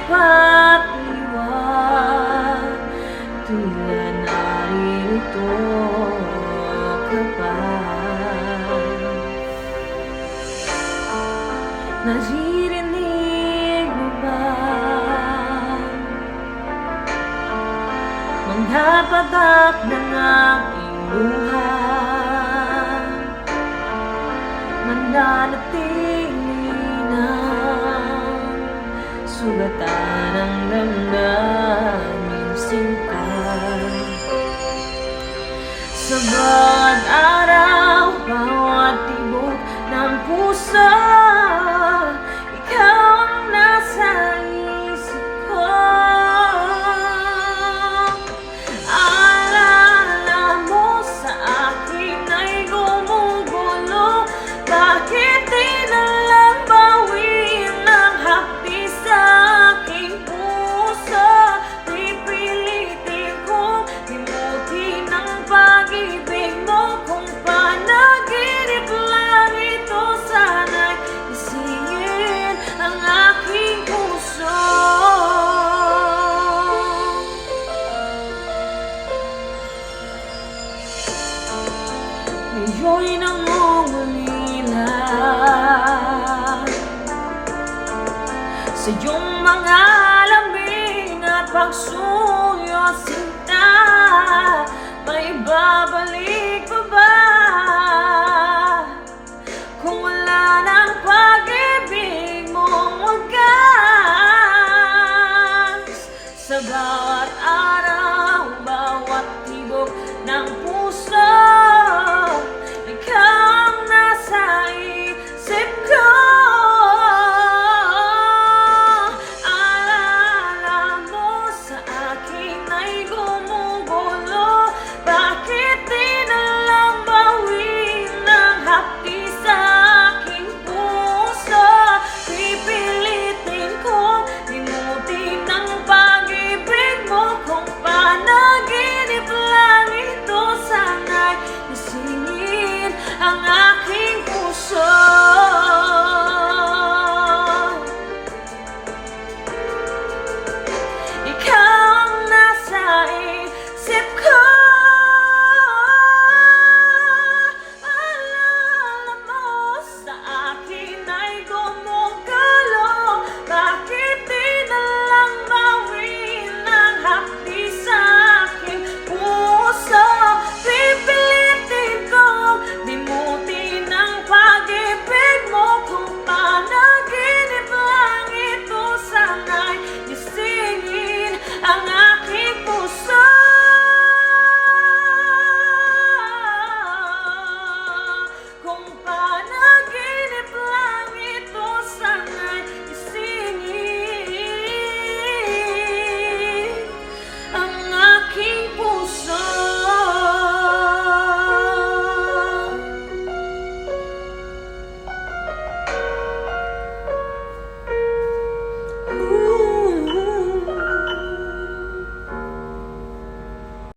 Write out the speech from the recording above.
ipatliwan, tila narito ka pa. Naririnig mo ba mga patak ng aking luha? Mananatili ng sugatan ng damdamin sinta. Sa bawat araw, bawat tibok ng puso, ikaw ang nasa isip ko. Alala mo sa akin ay gumugulo. Bakit di na lang bawiin ang hapdi sa aking puso? Pipilitin kong limutin ang pag-ibig mo. Kung panaginip lang ito, sana'y isingin ang aking puso. Ngayon'y nangungulila sa iyong mga lambing at pagsuyo sinta. May babalik pa ba kung wala ng pag-ibig mong wagas? Sa bawat araw, bawat tibok ng puso, ikaw ang nasa isip ko. Alala mo sa akin ay